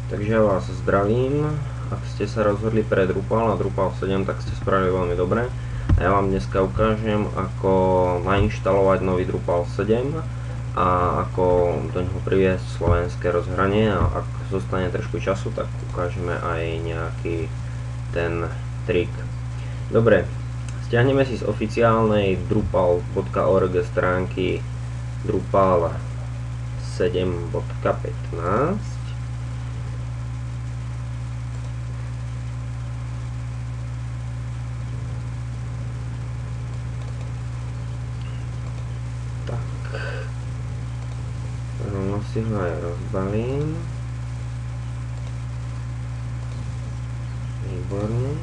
Takže ja vás zdravím. Ak ste sa rozhodli pre Drupal a Drupal 7, tak ste spravili veľmi dobre. A ja vám dneska ukážem, ako nainštalovať nový Drupal 7 a ako do neho priviesť slovenské rozhranie. A ak zostane trošku času, tak ukážeme aj nejaký ten trik. Dobre, stiahneme si z oficiálnej drupal.org stránky Drupal 7.15. Rovno si ho aj rozbalím. Výborne.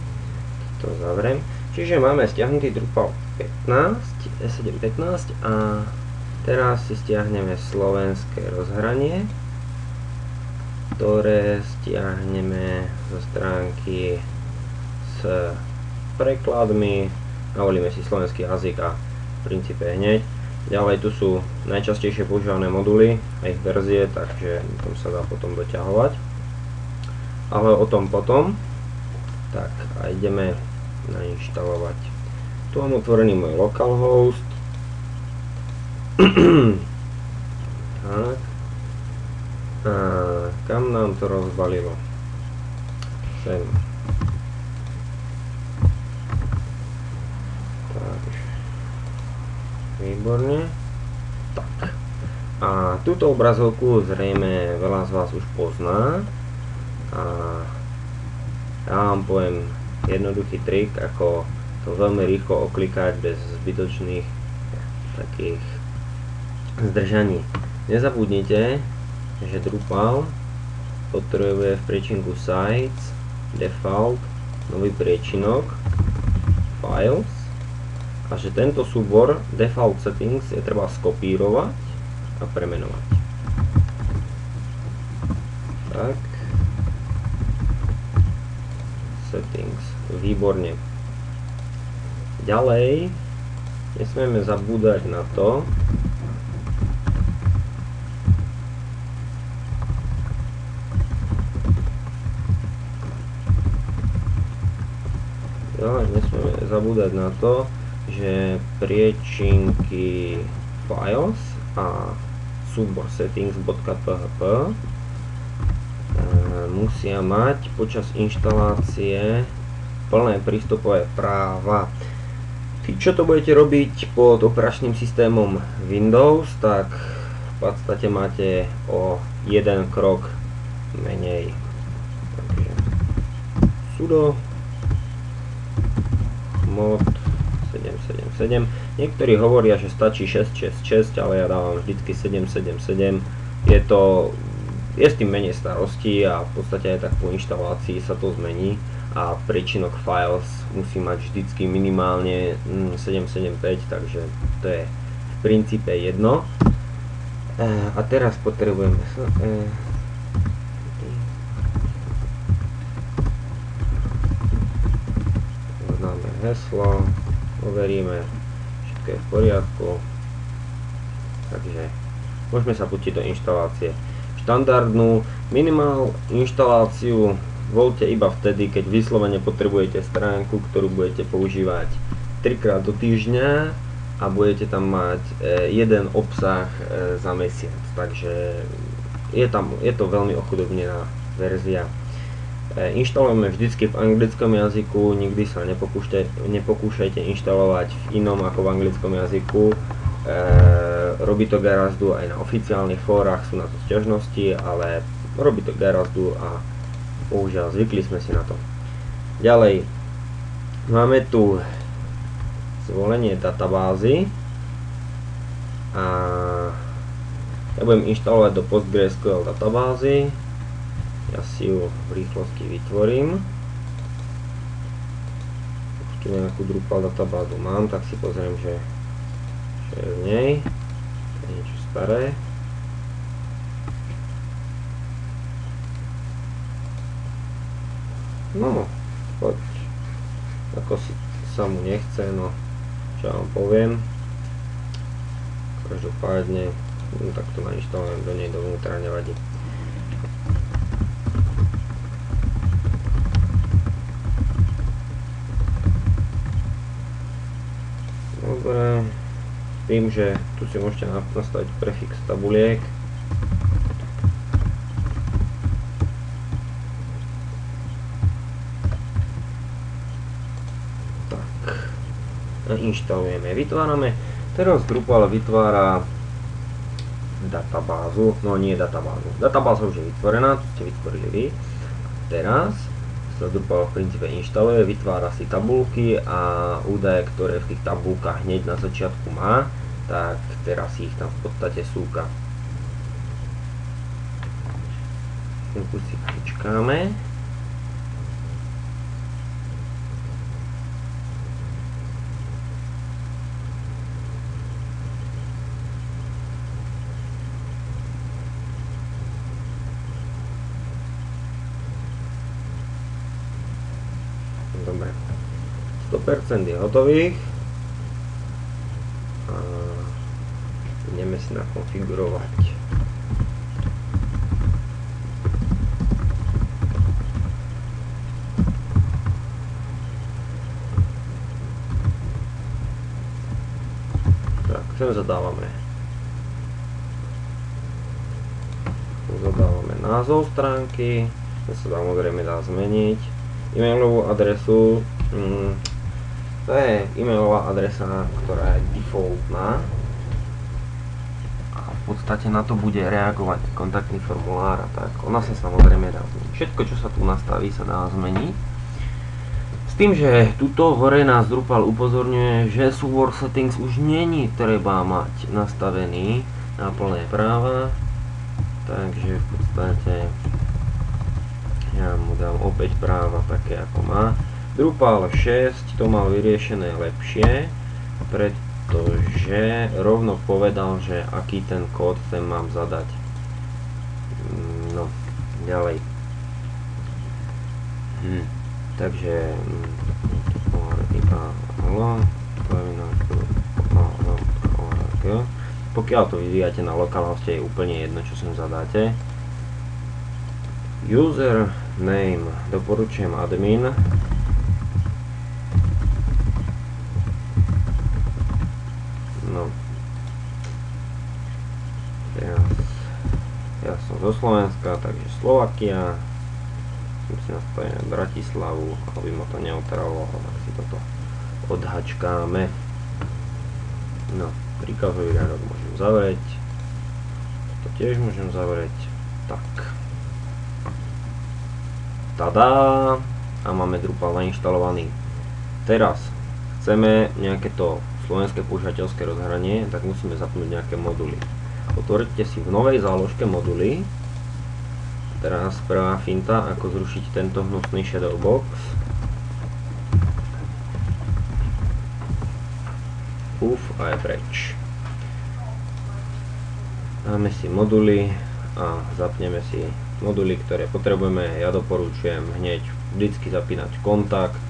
To zavriem. Čiže máme stiahnutý Drupal 7.15 a teraz si stiahneme slovenské rozhranie, ktoré stiahneme zo stránky s prekladmi. Navolíme si slovenský jazyk a v princípe hneď. Ďalej tu sú najčastejšie používané moduly a ich verzie, takže tam sa dá potom doťahovať. Ale o tom potom. Tak a ideme nainštalovať. Tu mám otvorený môj localhost. Tak. A kam nám to rozbalilo? Sem. Výborne. Tak. A túto obrazovku zrejme veľa z vás už pozná. A ja vám poviem jednoduchý trik, ako to veľmi rýchlo oklikať bez zbytočných takých zdržaní. Nezabudnite, že Drupal potrebuje v priečinku Sites, Default, nový priečinok, Files, a že tento súbor Default Settings je treba skopírovať a premenovať. Tak. Settings. Výborne. Ďalej nesmieme zabúdať na to, že priečinky Files a súbor settings.php musia mať počas inštalácie plné prístupové práva. Tí, čo to budete robiť pod operačným systémom Windows, tak v podstate máte o jeden krok menej. Takže sudo mod 777. Niektorí hovoria, že stačí 666, ale ja dávam vždycky 777. Je s tým menej starostí a v podstate aj tak po inštalácii sa to zmení a priečinok Files musí mať vždycky minimálne 775, takže to je v princípe jedno. A teraz potrebujeme dáme heslo, overíme, všetko je v poriadku, takže môžeme sa pustiť do inštalácie. Štandardnú minimál inštaláciu voľte iba vtedy, keď vyslovene potrebujete stránku, ktorú budete používať 3-krát do týždňa a budete tam mať jeden obsah za mesiac, takže je to veľmi ochudobnená verzia. Inštalujeme vždycky v anglickom jazyku, nikdy sa nepokúšajte inštalovať v inom ako v anglickom jazyku. Robí to Garazdu aj na oficiálnych fórach, sú na to sťažnosti, ale robí to Garazdu a bohužiaľ zvykli sme si na to. Ďalej máme tu zvolenie databázy a ja budem inštalovať do PostgreSQL databázy. Ja si ju v rýchlosti vytvorím. Už tu nejakú Drupal databázu mám, tak si pozriem, že je v nej. To je niečo staré. No, poď. Ako sa mu nechce, no čo vám poviem. Každopádne, no tak to nainštalujem do nej dovnútra, nevadí. tým, že tu si môžete nastaviť prefix tabuliek. Inštalujeme, vytvárame. Teraz Drupal vytvára databázu, no nie databázu. Databáza už je vytvorená, to ste vytvorili vy. Teraz sa Drupal v princípe inštaluje, vytvára si tabulky a údaje, ktoré v tých tabulkách hneď na začiatku má, tak teraz ich tam v podstate súka. Chvíľku si počkáme. Dobre, 100% je hotových a ideme si nakonfigurovať. Tak, sem zadávame názov stránky, to sa samozrejme dá zmeniť. E-mailovú adresu, to je e-mailová adresa, ktorá je defaultná a v podstate na to bude reagovať kontaktný formulár a tak. Ona sa samozrejme dá zmeniť. Všetko, čo sa tu nastaví, sa dá zmeniť. S tým, že tuto hore nás Drupal upozorňuje, že súbor settings už není treba mať nastavený na plné práva, takže v podstate ja mu dám opäť práva také ako má. Drupal 6 to mal vyriešené lepšie, pretože rovno povedal, že aký ten kód sem mám zadať. No, ďalej. Takže pokiaľ to vyvíjate na lokálnosti, je úplne jedno, čo sem zadáte. User name, doporučujem admin. No. Teraz, ja som zo Slovenska, takže Slovakia. Musím si nastaviť Bratislavu, aby ma to neotravovalo, tak si toto odhačkáme. No, príkazový riadok môžem zavrieť. To tiež môžem zavrieť. Tak. Tada! A máme Drupal nainštalovaný. Teraz chceme nejaké to slovenské používateľské rozhranie, tak musíme zapnúť nejaké moduly. Otvorite si v novej záložke moduly. Teraz prvá finta, ako zrušiť tento hnusný shadowbox. A je preč. Dáme si moduly a zapneme si moduly, ktoré potrebujeme. Ja doporučujem hneď vždycky zapínať kontakt.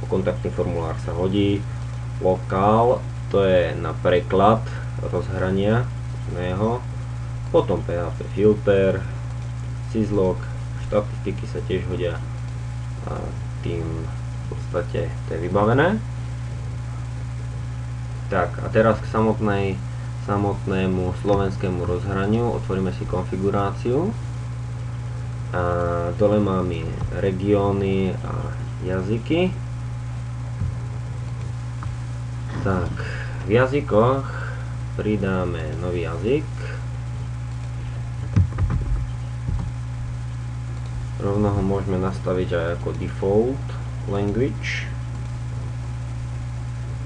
Kontaktný formulár sa hodí. Lokál, to je na preklad rozhrania jeho. Potom PHP filter, syslog, štatistiky sa tiež hodia a tým v podstate to je vybavené. Tak a teraz k samotnému slovenskému rozhraniu otvoríme si konfiguráciu. A dole máme regióny a jazyky. Tak, v jazykoch pridáme nový jazyk. Rovno ho môžeme nastaviť aj ako default language.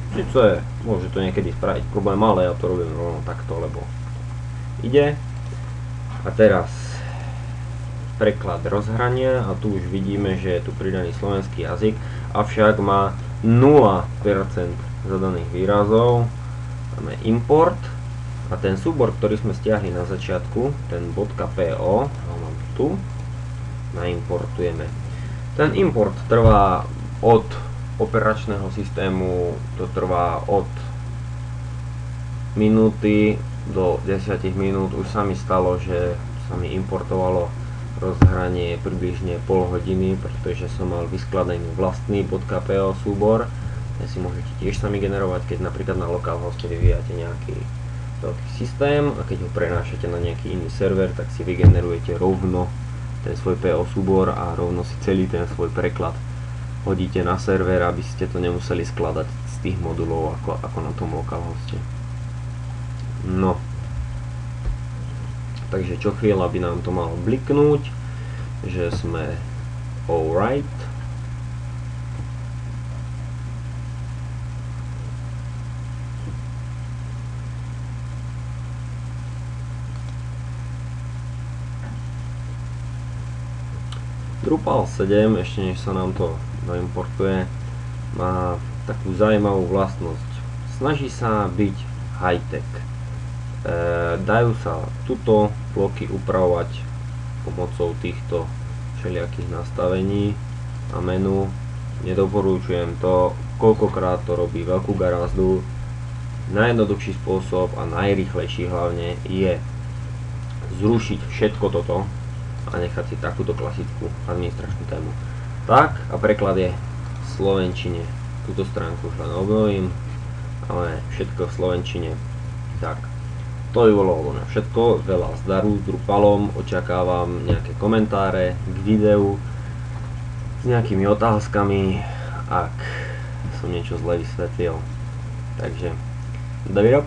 Sice môže to niekedy spraviť problém, ale ja to robím rovno takto, lebo ide. A teraz preklad rozhrania a tu už vidíme, že je tu pridaný slovenský jazyk, avšak má 0% zadaných výrazov. Máme import a ten súbor, ktorý sme stiahli na začiatku, ten .po, ho mám tu, naimportujeme. Ten import trvá od operačného systému, to trvá od minúty do 10 minút. Už sa mi stalo, že sa mi importovalo rozhranie približne pol hodiny, pretože som mal vyskladený vlastný .po súbor si môžete tiež sami generovať, keď napríklad na localhoste vyvíjate nejaký veľký systém a keď ho prenášate na nejaký iný server, tak si vygenerujete rovno ten svoj PO súbor a rovno si celý ten svoj preklad hodíte na server, aby ste to nemuseli skladať z tých modulov ako na tom localhoste. No, takže čo chvíľa by nám to malo bliknúť, že sme alright. Drupal 7, ešte než sa nám to doimportuje, má takú zaujímavú vlastnosť. Snaží sa byť high-tech. Dajú sa tuto bloky upravovať pomocou týchto všelijakých nastavení a menu. Nedoporučujem to, koľkokrát to robí veľkú garázdu. Najjednoduchší spôsob a najrýchlejší hlavne je zrušiť všetko toto a nechať si takúto klasickú administračnú tému. Tak, a preklad je v slovenčine. Túto stránku už len obnovím, ale všetko v slovenčine. Tak, to by bolo na všetko. Veľa zdaru s Drupalom, očakávam nejaké komentáre k videu s nejakými otázkami, ak som niečo zle vysvetlil. Takže, dovidenia.